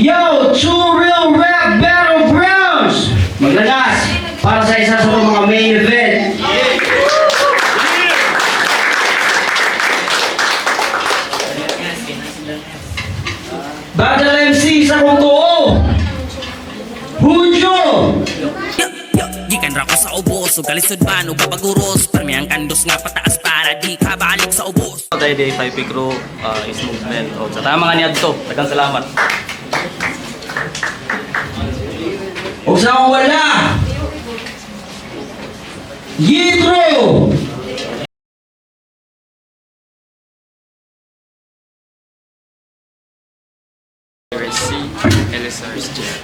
Yo, True Real Rap Battlegrounds! Maglagas para sa isa sa mga main event. Battle MC sa kong tuo, Hujo! Gikan ra ko sa ubos, ug kalisod man ug kabaguros, permiyang kandos nga pataas para di ka balik sa ubos. Day 5 crew is movement. O, sa tama nga niya dito. Tagang salamat. O sa akong wala, Yitro! C. LSR's chair.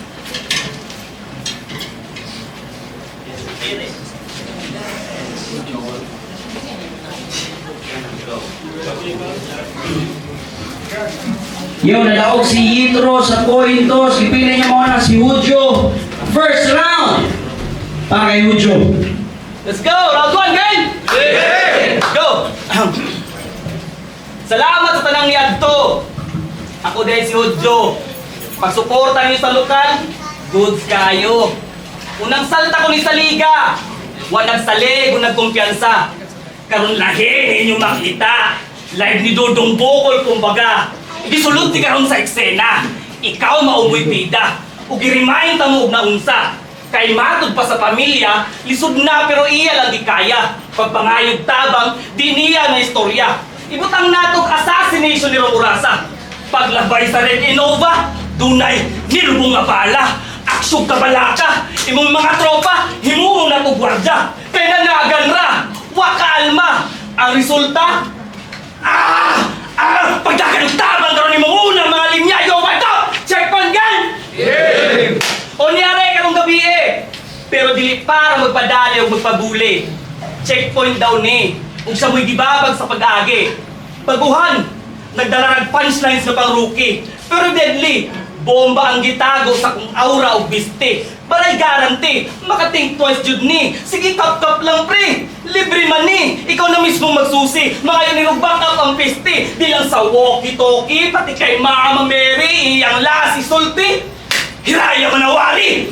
Yo, nalaog si Yitro sa coin toss. Ipili niya muna si Hujo. First round! Para kay Hujo. Let's go! Round 1, gang! Let's go! Salamat sa tanang niadto. Ako din si Hodjo. Pagsuporta niyo sa lokal, goods kayo. Unang salta ko ni sa liga. Wanag salig, unang kumpiyansa. Karon lahi ninyo makita. Live ni Dodong Bokol kumbaga. Igisulod ti karon sa eksena. Ikaw maumoy bida. Ug i-remind ta mo og naunsa. Kay matod pa sa pamilya, lisod na pero iya lang gikaya. Pagpangayog tabang, di niya na istorya. Ibutang natog assassination ni Romurasa. Paglabay sa Red Innova, dunay nilubong nga bala. Aksog kabalaka, imong mga tropa, himuong na gwardya. Kay nanagan ra, wakaalma. Ang resulta, pagdagan ng tabang karon ni mga unang mga linya, yo, what up? Checkpoint gun! Yeah! O niyari karong gabi pero dili para magpadali o magpabuli. Checkpoint daw ni. Ug sa mo'y gibabag sa pag-agi. Baguhan, nagdala ng punchlines na pang rookie. Pero deadly, bomba ang gitago sa kung aura o biste. Baray garanti, makathink twice jud ni. Sige, tap-tap lang pre. Libre man ni. Ikaw na mismo magsusi. Mga yun nilugbak up ang piste. Di lang sa walkie-talkie, pati kay Mama Mary, iyang lasi sulti. Hiraya manawari.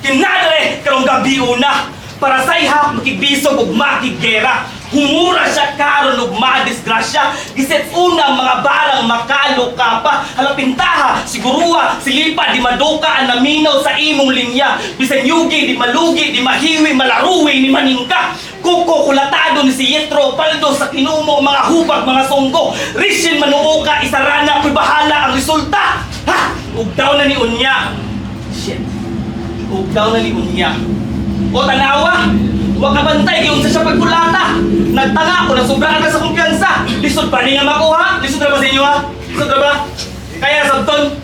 Kinadali karong gabi una. Para sa iha, makibisog ug makigera. Humura siya karon ug madisgrasya. Giset una ang mga barang makalo ka pa. Halapintaha, siguruha, silipa, di maduka ang naminaw sa imong linya. Bisan yugi, di malugi, di mahiwi, malaruwi, ni maningka. Kuko kulatado ni si Yitro, paldo sa kinumo, mga hubag, mga sunggo. Rishin manuuka, isarana, ako'y bahala ang resulta. Ha! Ug daw na ni Unya. Shit. Ug daw na ni Unya. O tanawa, huwag ka bantay kayong sa siya pagkulata. Nagtanga ko, nasubraan ka sa kumpiyansa. Lisod pa niya makuha? Lisod na ba sa inyo ha? Lisod na ba? Kaya sabton?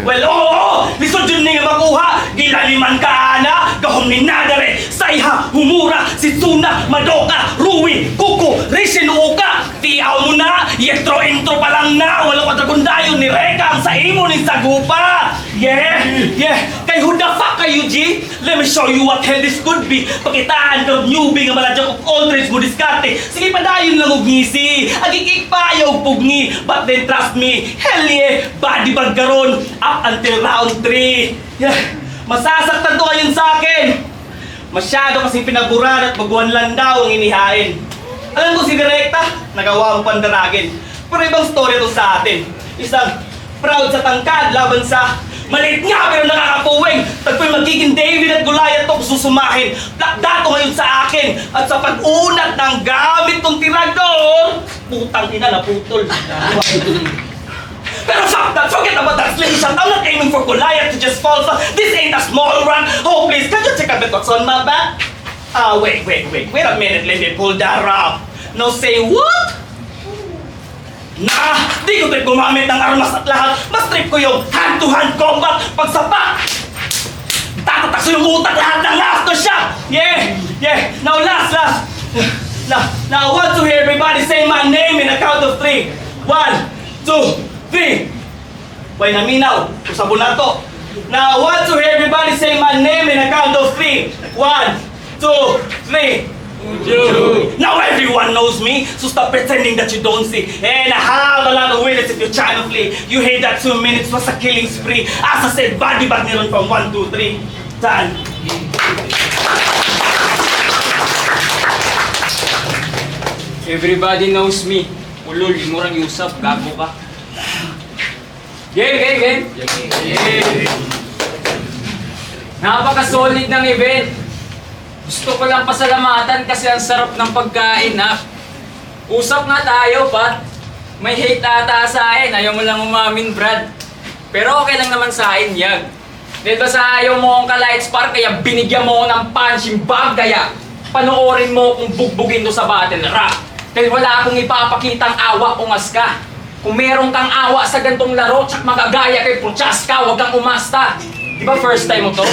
Well, oo! Lisod yun niya makuha. Gilaliman ka ana, gahom ni nadare. Sa iha, humura, si Suna, Madoka, Rui, Kuko, Rishin, Uka. Tiyaw mo na, yetro intro pa lang na. Walang katragundayon ni Reka ang sa imo ni Sagupa. Yeah! Kay who the fuck are you, G? Let me show you what hell this could be. Pakitaan ka newbie nga maladyak og Aldridge mo diskarte. Sige padayon lang og ngisi. Agikik pa ayaw pugni. But then trust me, hell yeah, body bag karon up until round 3. Yeah. Masasaktan to kayon sa akin. Masyado kasing pinaburan at baguan lang daw ang inihain. Alam mo si Direkta, nagawa mo pandaragin. Pero ibang story to sa atin. Isang proud sa tangkad laban sa maliit nga pero nakakapuwing. Tagpo'y magiging David at Goliath to susumahin. Dato ngayon sa akin. At sa pag-unat ng gamit kong tirador, putang ina na putol. Pero fuck that, forget about that slingshot. I'm not aiming for Goliath to just fall. This ain't a small run. Oh please, can you check a bit what's on my back? Wait a minute, let me pull that up. No, say what? Di ko trip gumamit ng armas at lahat. Mas trip ko yung hand-to-hand combat. Pagsapak, tatatakso yung utak lahat ng aftershock. Yeah. Now last. Now I want to hear everybody say my name in a count of 3. 1, 2, 3. Way naminaw. Usabo na to. Now I want to hear everybody say my name in a count of 3. 1, 2, 3. Now everyone knows me, so stop pretending that you don't see. And I have a lot of winners if you're trying to play. You hate that 2 minutes was a killing spree. As I said, body bag nilon from 1, 2, 3. Done. Everybody knows me. Ulol, di mo rang usap, gago ka. Game! Napaka-solid ng event. Gusto ko lang pasalamatan kasi ang sarap ng pagkain, ha? Usap nga tayo, Pat. May hate ata sa akin. Ayaw mo lang umamin, Brad. Pero okay lang naman sa akin, Yag. Dito sa ayaw mo akong ka-lights park, kaya binigyan mo ako ng punching bag, kaya panoorin mo kung bugbugin to sa battle rap. Dahil wala akong ipapakitang awa, ungas ka. Kung meron kang awa sa gantong laro, tsak magagaya kay Puchas ka, huwag kang umasta. Di ba first time mo to?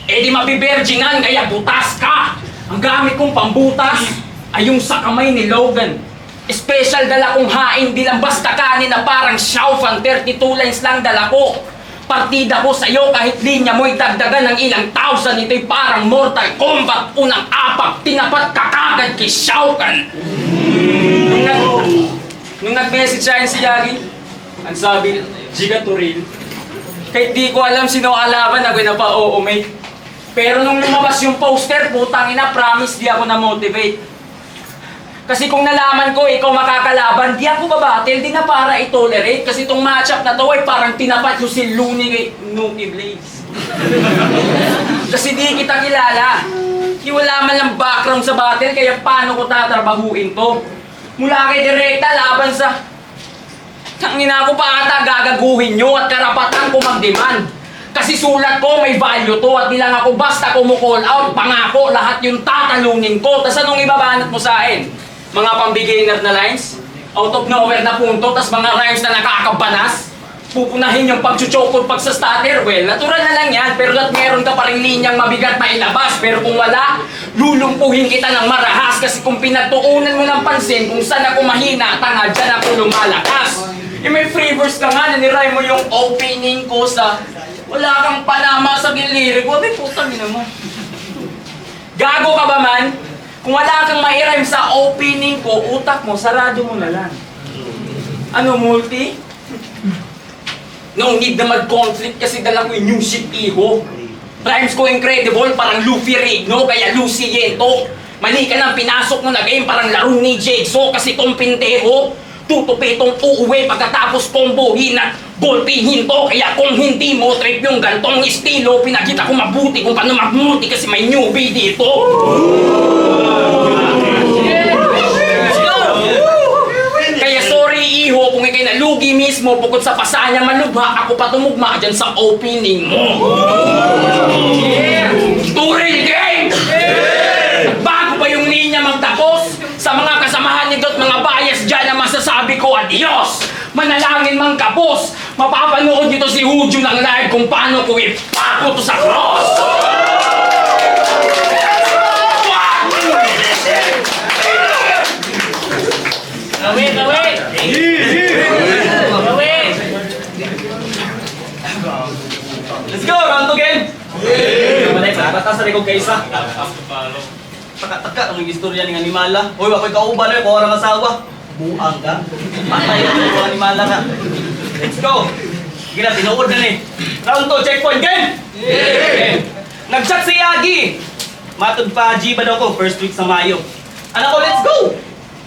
Eh di mabibergingan, kaya butas ka. Ang gamit kong pambutas ay yung sa kamay ni Logan. Special dala kong hain, di lang basta kanin na parang Xiaofan, 32 lines lang dala ko. Partida ko sa'yo kahit linya mo'y dagdagan ng ilang thousand, ito'y parang Mortal Kombat, unang apak, tinapat ka kagad kay Shao Kahn. Nung nag-message sa akin si Yagi, ang sabi, Giga Turil. Kahit di ko alam sino ang kalaban, ako na pa, oo mate. Pero nung lumabas yung poster, putang ina, promise di ako na-motivate. Kasi kung nalaman ko ikaw makakalaban, di ako babattle, di na para i-tolerate. Kasi itong matchup na to ay parang tinapat yung si Looney kay Nuki Blaze. Kasi di kita kilala. Wala man lang background sa battle, kaya paano ko tatrabahuin to? Mula kay direkta, laban sa... Tangina ko pa ata gagaguhin nyo at karapatan ko mag-demand. Kasi sulat ko may value to at di lang ako basta kumu-call out, pangako lahat yung tatalunin ko. Tas anong ibabanat mo sa akin? Mga pang-beginner na lines? Out of nowhere na punto, tas mga rhymes na nakakabanas? Pupunahin yung pag-chuchokod pag sa starter? Well, natural na lang yan, pero at meron ka pa rin linyang mabigat na ilabas. Pero kung wala, lulumpuhin kita ng marahas. Kasi kung pinagtuunan mo ng pansin kung saan ako mahina, tanga, dyan ako lumalakas. Eh may free verse ka nga, naniray mo yung opening ko sa wala kang panama sa gilirik. Wabi, putang ina mo. Gago ka ba man? Kung wala kang mai-rhyme sa opening ko, utak mo, sarado mo na lang. Ano, multi? No need na mag-conflict kasi dala ko yung new shit, iho. Rhymes ko incredible, parang Luffy Rigno, kaya Luciento. Mali ka nang pinasok mo na game, parang laro ni Jigsaw kasi tong pinteho. Tutupitong uuwi pagkatapos kombohin at golpihin to. Kaya kung hindi mo trip yung gantong estilo, pinakita ko mabuti kung paano magmuti kasi may newbie dito. Kaya sorry iho kung ikay nalugi mismo bukod sa pasanya malubha, ako pa tumugma dyan sa opening mo. Turil game! At bago pa yung linya magtapos, sa mga kasamahan ni Dot, mga bias dyan na masasabi ko adios! Manalangin mang kapos, mapapanood dito si Hujo ng live kung paano ko ipako to sa cross! Awit! Let's go! Round 2 game! Malay pa, batas sa likod kaysa. Taka-taka ang istorya ng animala. Hoy, wako'y kauban eh, kung orang asawa. Buang ka. Patay ang animala ka. Let's go! Gila, tinuod na ni. Round 2, checkpoint game! Nag-chat si Yagi. Matod pa, G ba daw ko, first week sa Mayo. Anak ko, let's go!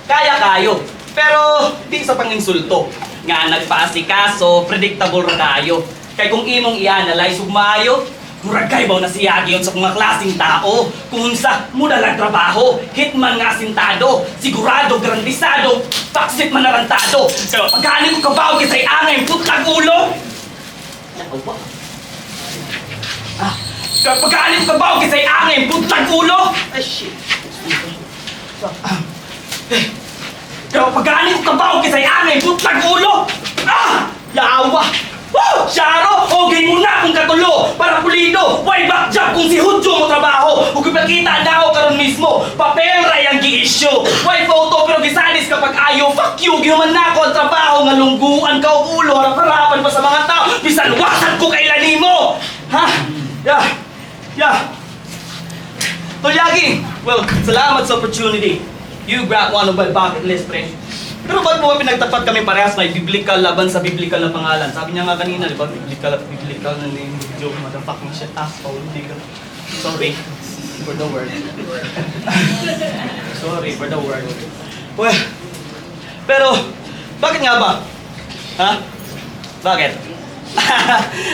Kaya kayo. Pero, di sa panginsulto. Nga nagpaasikaso, predictable ra kayo. Kaya kung imong i-analyze ug maayo, muragay baw na si Yagi yun sa mga klaseng tao. Kung sa muna lang trabaho, hitman nga asintado, sigurado, garantisado, taksit man narantado. Pero pagkanin ko kabaw kisay angay, putang ulo! Pero pagkanin ko kabaw kisay angay, putang ulo! Ay, shit. Pero pagkanin ko kabaw kisay angay, putang ulo! Ah! Yawa! Woo! Sharo! Okay mo na kung katulo! Para pulido! Why back job kung si Hujo mo trabaho? Kung ipagkita na ako karon mismo, papel ray ang gi-issue! Why photo pero gisalis kapag ayaw? Fuck you! Ginuman na ako ang trabaho nga lungguan ka o ulo, harap-harapan pa sa mga tao, bisan wasan ko kailan mo! Ha? Yeah! Tol Yagi, well, salamat sa opportunity. You grabbed one of my bucket list, pre. Pero ba't mo ba pinagtapat kami parehas na biblical laban sa biblical na pangalan? Sabi niya nga kanina, di ba? Biblical na name. Joke, motherfucking shit, asshole. Hindi ka. Sorry for the word. Sorry for the word. Well, pero, bakit nga ba? Ha? Bakit?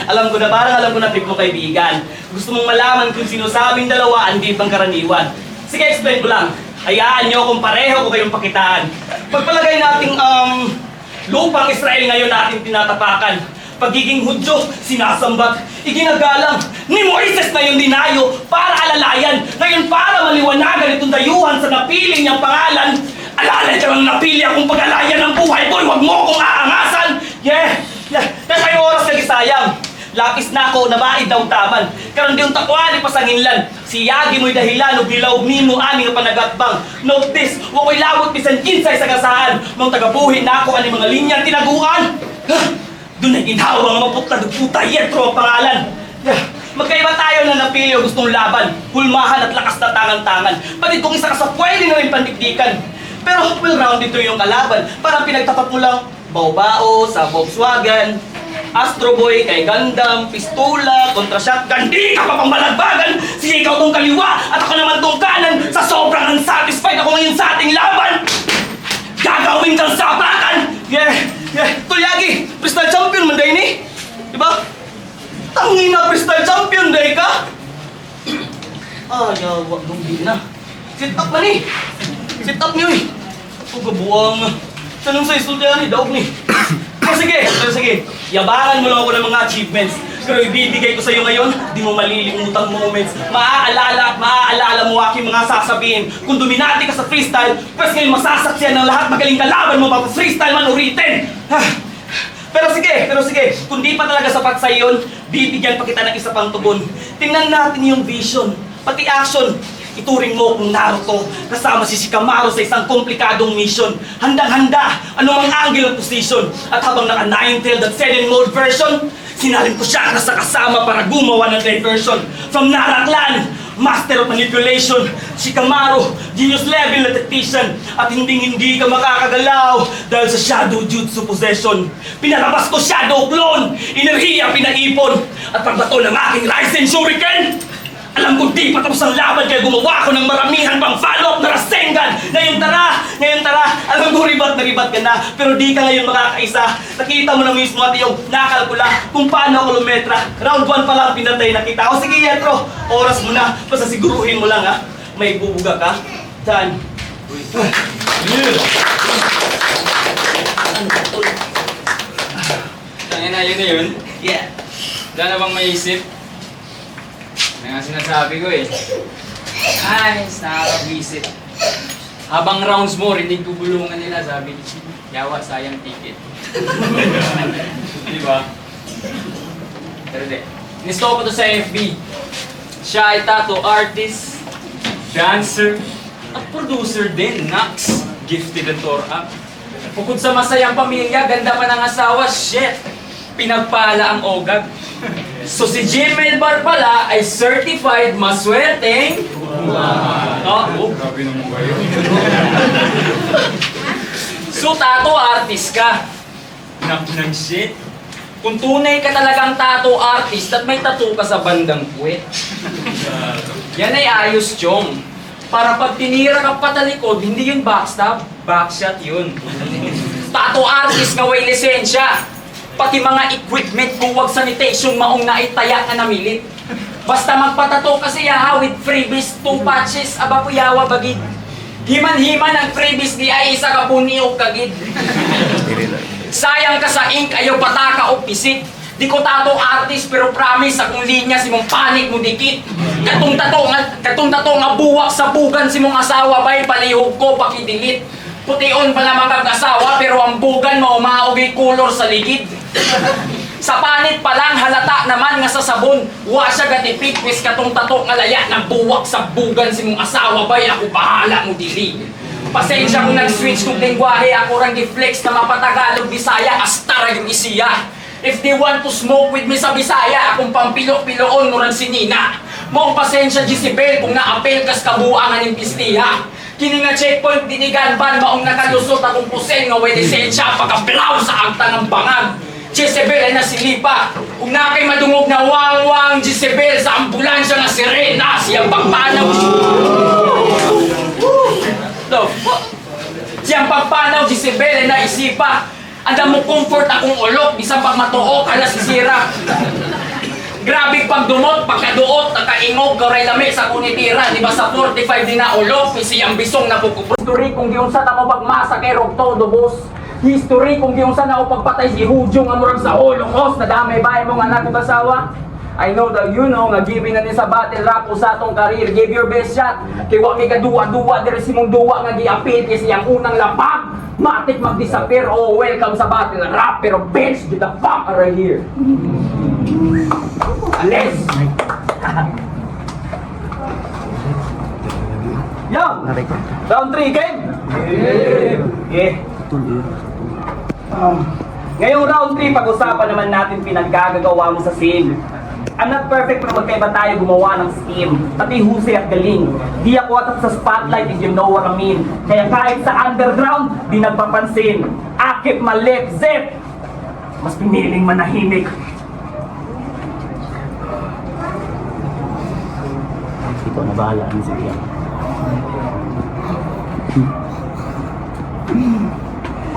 Alam ko na, parang alam ko na trip mo kaibigan. Gusto mong malaman kung sinusabing dalawa ang di pangkaraniwan. Sige, explain ko lang. Hayaan nyo kung pareho ko kayong pakitaan. Pagpalagay nating lupang Israel ngayon natin tinatapakan. Pagiging Hudyo, sinasambat, iginagalang. Ni Moises na yung dinayo para alalayan. Ngayon para maliwanagan itong dayuhan sa napili niyang pangalan. Alalay ka lang napili akong pag-alayan ng buhay ko. Huwag mo akong aangasan. Yeah. Kaya kayo oras nagisayang. Lapis na ako, nabaid daw taman. Karon di yung takwali pasanginlan. Si Yagi mo'y dahilan o bilaw nimo ani nga panagatbang. Note this, wako'y lawot bisan kinsay sa gasaan. Nung tagabuhin na ako ani mga linyang tinaguan. Doon ay ginhawa ang maputla puta Yetro ang pangalan. Magkaiba tayo na napili o gustong laban. Hulmahan at lakas na tangan-tangan. Pati kung isa ka sa pwede na rin pandikdikan. Pero well-rounded ito yung kalaban. Parang pinagtapat mo lang Bao-bao sa Volkswagen, Astro Boy kay Gundam, pistola kontra shotgun. Di ka pa pang malagbagan. Sige, ikaw tong kaliwa at ako naman tong kanan. Sa sobrang unsatisfied ako ngayon sa ating laban. Gagawin kang sapakan. Yeah. Tol Yagi, freestyle champion man day ni. Diba? Tangin na freestyle champion day ka. Wag nung di na. Sit up man eh. Sit up niyo eh. Gabuang. Tanong sa estudyante, daog ni. Pero sige. Yabangan mo lang ako ng mga achievements. Pero ibibigay ko sa iyo ngayon, di mo malilimutan moments. Maaalala mo aking mga sasabihin. Kung dominante ka sa freestyle, pwes ngayon masasaksiyan ng lahat magaling kalaban mo pa freestyle man o written. Pero sige, kung di pa talaga sapat sa iyon, bibigyan pa kita ng isa pang tugon. Tingnan natin yung vision, pati action. Ituring mo kung Naruto, kasama si Shikamaru sa isang komplikadong mission. Handang-handa, anumang angle of position. At habang naka 9-tailed at 7-mode version, sinalin ko siya sa kasama para gumawa ng diversion. From Nara Clan, master of manipulation, Shikamaru, genius level na tactician. At hindi ka makakagalaw dahil sa Shadow Jutsu possession. Pinalabas ko Shadow Clone, enerhiya pinaipon. At pagbato ng aking Raisen Shuriken, alam ko di pa tapos ang laban kaya gumawa ko ng maramihan pang follow-up na Rasengan. Ngayon tara, alam ko ribat ka na, pero di ka ngayon makakaisa. Nakita mo na mismo at yung nakalkula kung paano ako lumetra. Round 1 pa lang pinatay na kita. O sige Yetro, oras mo na, basta siguruhin mo lang ha. May bubuga ka. Dyan. Tangin na, yun na yun. Yeah. Wala na bang maisip? Ano nga sinasabi ko eh. Nice, nakaka-visit. Habang rounds mo, rinig ko bulungan nila, sabi ni Yawa, sayang ticket. Diba? Pero di. Inisto ko to sa FB. Siya ay tattoo artist, dancer, at producer din. Nax, gifted at tore up. Bukod sa masayang pamilya, ganda pa ng asawa, shit! Pinagpala ang ogag. So si Jimel Bar pala ay certified maswerteng grabe naman ba yun? So tattoo artist ka. Ng shit. Kung tunay ka talagang tattoo artist at may tattoo ka sa bandang puwet, yan ay ayos, chong. Para pag tinira ka patalikod, hindi yun backstab, backshot yun. Tattoo artist nga way lisensya. Pati mga equipment buwag sanitation maong naitaya ka na milit. Basta magpatato kasi yaha with freebies, 2 patches, aba po yawa bagid. Himan-himan ang freebies di ay isa ka puni o kagid. Sayang ka sa ink, ayaw pataka o pisit. Di ko tato artist pero promise akong linya si mong panik mo dikit. Katong tato nga buwak sa bugan si mong asawa bay palihog ko pakidilit. Pution pa naman kag-asawa pero ang bugan mo umaogay kulor sa ligid. Sa panit pa lang halata naman nga sa sabon. Wa siya gatipik wis katong tato nga laya ng buwak sa bugan si mong asawa bay ako bahala mo dili. Pasensya kung nag-switch kong lengguwahe ako rang gi-flex na mapatagalog Bisaya astara yung isiya. If they want to smoke with me sa Bisaya, akong pampilo-piloon mo lang si Nina. Maong pasensya Jezebel kung naapel kas kabuangan ng pistiha. Kini nga checkpoint dinigan ban maong nakalusot akong pusen nga way lisensya pagkablaw sa agta ng bangag. Jezebel ay nasilipa. Kung na kay madungog na wang-wang Jezebel sa ambulansya nga sirena siyang pagpanaw. The fuck? Siyang pagpanaw Jezebel ay naisipa. Anda mo comfort akong ulok bisan pag matuok ala sisira. Grabe pagdumot, pagkaduot, nakaingog, karay lami sa kunitira. Di ba sa 45 din na ulok, siyang bisong na pukupro. History kung giunsa na mo pagmasa kay Rogtodo, boss. History kung giunsa na mo pagpatay si Hudyo nga murag sa Holocaust. Nadamay ba mo nga anak ug asawa? I know that you know nga giving na ni sa battle rap sa atong career. Give your best shot. Kay wa may kaduwa-duwa, diri si mong duwa nga giapil kay siyang unang lapag. Matik mag-disappear. Oh, welcome sa battle rap. Pero bitch, get the fuck out of here. Alis! Yo! Round 3, game! Yeah. Ngayong round 3, pag-usapan naman natin pinaggagawa mo sa scene. I'm not perfect pero magkaiba tayo gumawa ng scheme. Pati husay at galing. Di ako atat sa spotlight if you know what I mean. Kaya kahit sa underground, di nagpapansin. Akip malit, zip! Mas piniling manahimik. Ito na bahala ang siya.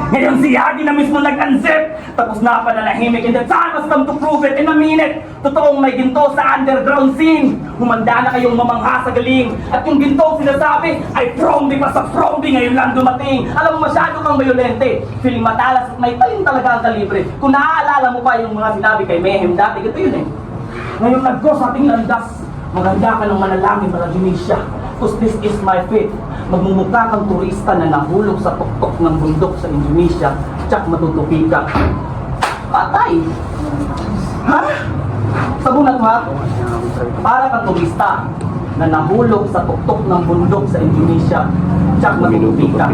Ngayon si Yagi na mismo nag-unzip. Tapos na pananahimik. And the time has come to prove it in a minute. Totoong may ginto sa underground scene. Humanda na kayong mamangha sa galing. At yung gintong sinasabi ay promdi pa sa promdi ngayon lang dumating. Alam mo masyado kang violente. Feeling matalas at may talim talaga ang kalibre. Kung naaalala mo pa yung mga sinabi kay Mayhem dati, ito yun eh. Ngayon nag-go sa ating landas. Maganda ka ng manalangin para Tunisia. Cause this is my faith. Magmumukha kang turista na nahulog sa tuktok ng bundok sa Indonesia. Tsak matutupi ka. Patay! Ha? Sabunat ha? Para kang turista na nahulog sa tuktok ng bundok sa Indonesia. Tsak matutupi ka.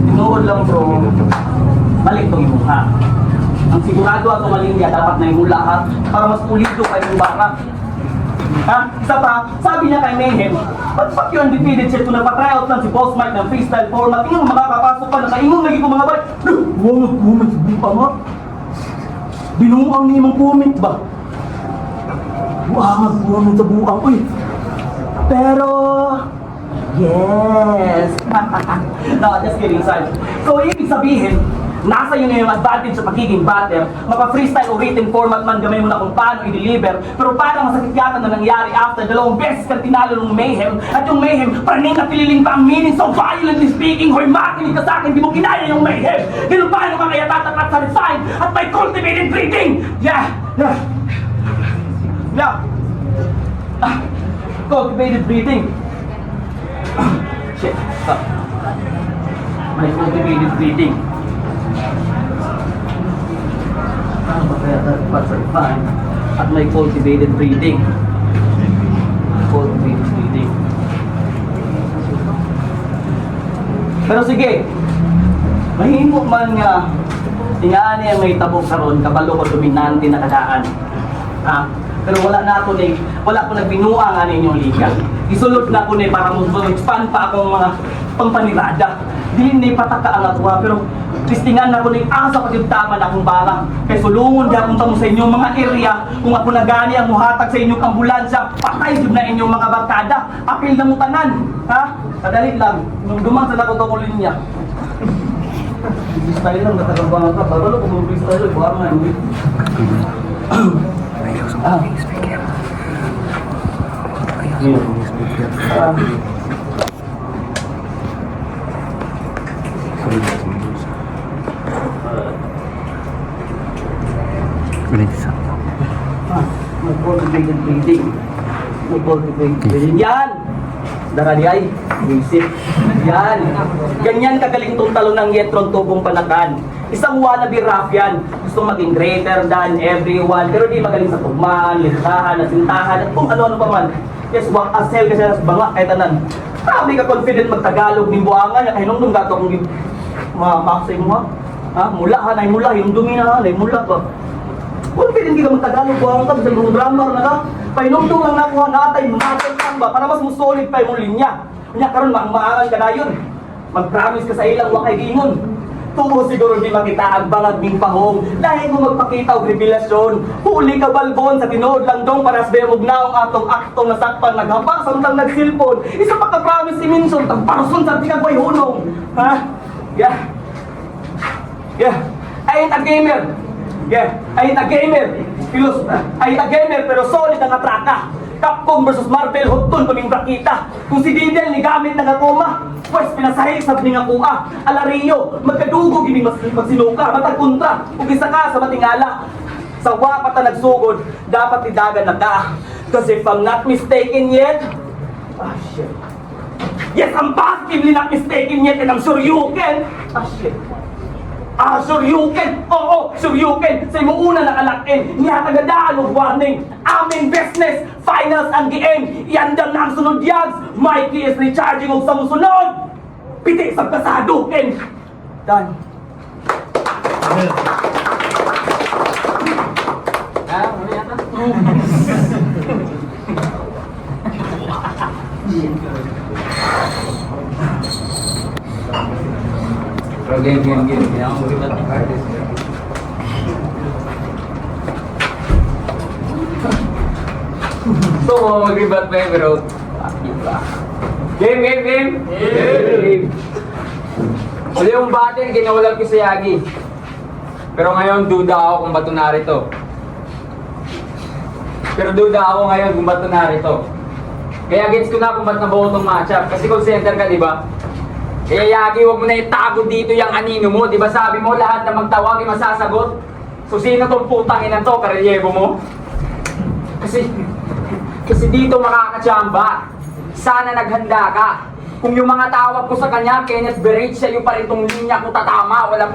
Tinuod lang bro. Balik tong imuha. Ang sigurado at umaling niya dapat na ihula ha. Para mas pulido kayo yung baka. Ha? Isa pa, sabi niya kay Mayhem, ba't fuck yung undefeated shit kung nagpa-try out lang si Boss Mike ng freestyle format, tingnan mo makakapasok pa, nakaingon lagi ko mga bay. Huwag mag-comment sa buka nga. Binuang niya yung comment ba? Huwag mag-comment sa buka. Uy! Pero... Yes! No, just kidding aside. So, ibig sabihin, nasa yun na yung advantage sa pagiging batter. Mapa-freestyle o written format man gamay mo na kung paano i-deliver. Pero parang masakit yata na nangyari after dalawang beses kang tinalo ng Mayhem. At yung Mayhem, praning at pililing pa ang meaning. So violently speaking, hoy makinig ka sa akin, di mo kinaya yung Mayhem. Ganun paano ka kaya tatapat sa resign at may cultivated breathing. Yeah! Cultivated breathing. Shit, stop. May cultivated breathing. Fine. At may cultivated breathing. Cultivated breathing. Pero sige, mahimo man nga tingaan niya may tabok karon kabalo ko dominante na kadaan. Ha? Pero wala na ako ni wala ko nagbinuang ano inyong liga. Isulod na ako ni para mo-expand pa akong mga pampanirada. Dili ni pataka ang atwa pero tistingan na ko ning asa pagigtama na akong barang. Kay sulungon di akong tamo sa inyong mga area kung ako nagani ang muhatag sa inyong ambulansya, patay jud na inyong mga barkada. Apil na mo tanan, ha? Kadali lang. Nung dumang sa nako tong linya. Freestyle lang natagawa ka, baro ko mo freestyle, buwan na hindi. Mag-cultivated breathing. Mag-cultivated breathing. Yan! Daraliay, visit. Yan! Ganyan kagaling tong talo ng Yetron Tubong Panakan. Isang wannabe ruffian. Gusto maging greater than everyone. Pero di magaling sa tugmaan, listahan, nasintahan, at kung ano-ano pa man. Yes, wak asel kasi nas banga kay tanan. Grabe ka confident magtagalog ng buangan na kahinong nung gato kong maksay mo ha? Mula ha, nay mula, yung dumi na ha, nay mula pa. Confident ka magtagalog buangan ka, bisang grammar na ka. Painumdum lang nakuha natay market lang ba para mas musolid pa yung linya. Kanya karon maangan ka na yun. Mag-promise ka sa ilang wakay gingon. Tumo siguro di makita ang bangag ning pahong. Dahil mo magpakita og revelasyon. Huli ka balbon sa tinuod lang dong para sa bemog naong atong aktong nasakpan naghampak samtang nagsilpon. Isa pa ka promise si Minson tag paruson sa tingagway hunong. Ha? Yeah. Yeah. I ain't a gamer. Yeah. I ain't a gamer. I ain't a gamer pero solid ang atraka. Capcom versus Marvel, hotton kaming brakita. Kung si Didel ni gamit na gakoma, pues pinasahil sa nga kuha. Alario, magkadugo gining magsinuka, matag kontra, ug isa ka sa matingala. Sa wapat na nagsugod, dapat idagan na ka. Kasi if I'm not mistaken yet, shit. Yes, I'm positively not mistaken yet and I'm sure you can. Shit. Sure you can. Oo, sure you can. Sa imo una nakalakin, niya tagadaan og warning. Aming business, finals ang game. Iandam na ang sunod yags. Mikey is recharging og sa musunod. Piti sa kasado, Ken. Done. Muli yata. Game. Kaya ako ulit ang artist. So, mag-rebat pa yun, pero... Game! Uli yung battle, ginawalag ko sa Yagi. Pero ngayon, duda ako kung bato narito. Kaya gets ko na kung ba't nabuo itong matchup. Kasi call center ka, di ba? Kaya Yagi, huwag mo na itago dito yung anino mo. Di ba sabi mo, lahat na magtawag ay masasagot? So sino tong putang ina to, karelyebo mo? Kasi dito makakatsamba. Sana naghanda ka. Kung yung mga tawag ko sa kanya, Kenneth Berage, sa'yo pa rin tong linya ko tatama. Walang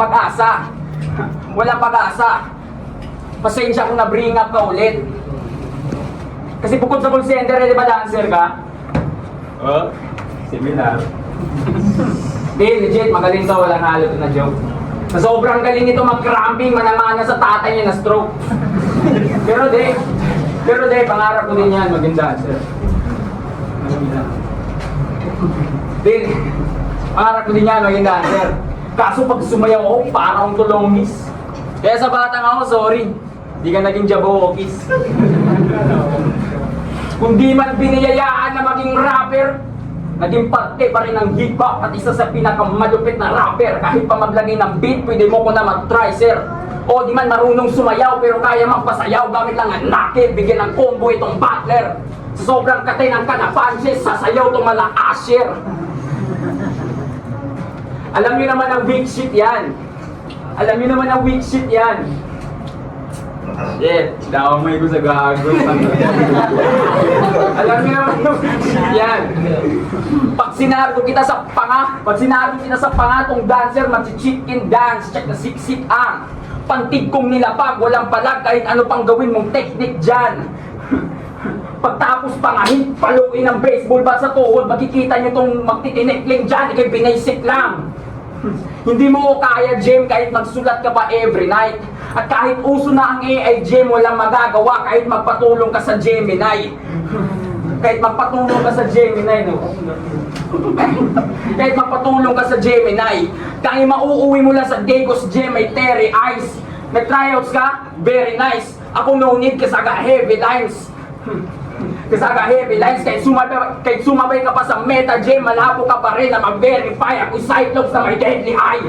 pag-asa. Pasensya kung na-bring up ka ulit. Kasi bukod sa call center, di ba dancer ka? Similar. Di, legit, magaling to, walang halo to na joke. Sa sobrang galing ito mag-cramping, manamana sa tatay niya na stroke. Pero di, pangarap ko din yan, maging dancer. Pangarap ko din yan, maging dancer. Kaso pag sumayaw ako, parang tulongis. Kaya sa batang ako, sorry, di ka naging jabokis. Kung di man biniyayaan na maging rapper, naging parte pa rin ng hip-hop at isa sa pinakamalupit na rapper. Kahit pa maglagay ng beat, pwede mo ko na mag-try, sir. O di man marunong sumayaw pero kaya magpasayaw gamit lang ang naked, bigyan ng combo itong butler. Sa sobrang katay ng kanapanses, sasayaw itong mala Asher. Alam niyo naman ang weak shit yan. Damay ko sa gago. Alam niyo naman ang weak shit yan. Pag sinargo kita sa panga, tong dancer mag-chicken dance, check na siksik ang pantig kong nilapag, walang palag kahit ano pang gawin mong technique dyan. Pagtapos pangahin, paluin ng baseball bat sa tuhod, makikita nyo tong magtitinikling dyan, ikay binasic lang. Hindi mo kaya, Jem, kahit magsulat ka pa every night. At kahit uso na ang AI, Jem, walang magagawa kahit magpatulong ka sa Gemini. Kahit magpatulong ka sa Gemini, Kaya mauuwi mo lang sa Dagos Gem, may Terry Ice. Nag-tryouts ka? Very nice. Ako no need kasi aga heavy lines. Kahit sumabay ka pa sa Meta Gem, malabo ka pa rin na mag-verify. Ako'y Cyclops na may deadly eye.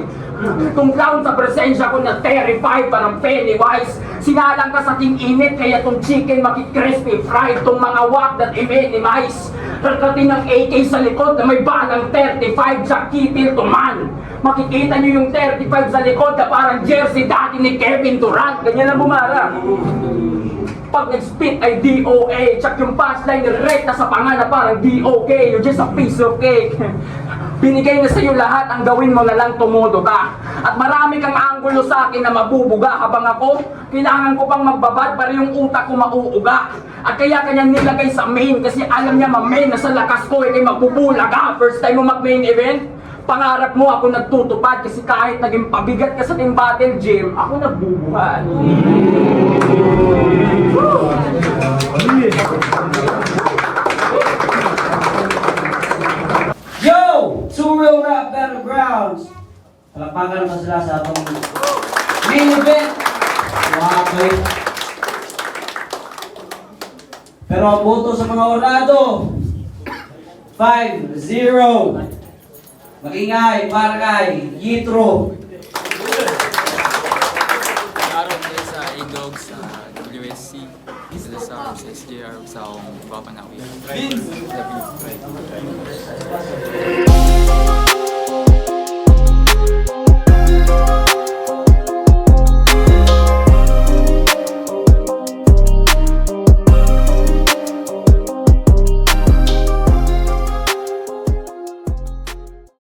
Kung clown sa presensya ko na terrified pa ng Pennywise. Sinalang ka sa ting init, kaya tong chicken maki-crispy fried. Tong mga wak that i-minimize. Rarkating ng AK sa likod na may balang 35, Jack Kittil to man. Makikita nyo yung 35 sa likod na parang jersey dati ni Kevin Durant. Ganyan na bumara. Pag nag-spit ay DOA, tsak yung punchline ni rekta sa panga na parang DOK. You're just a piece of cake. Binigay na sa'yo lahat, ang gawin mo na lang tumudo ka. At marami kang anggulo sa akin na mabubuga. Habang ako, kailangan ko pang magbabad para yung utak ko mauuga. At kaya kanyang nilagay sa main kasi alam niya ma-main na sa lakas ko ay magbubulaga. First time mo mag-main event, pangarap mo ako nagtutupad kasi kahit naging pabigat ka sa team battle gym, ako nagbubuhat. Pero ang boto sa mga orado, 5-0. Magingay para kay Yitro. Araw tayo sa A-Dog sa WSC, sila sa SJR sa akong papanawi.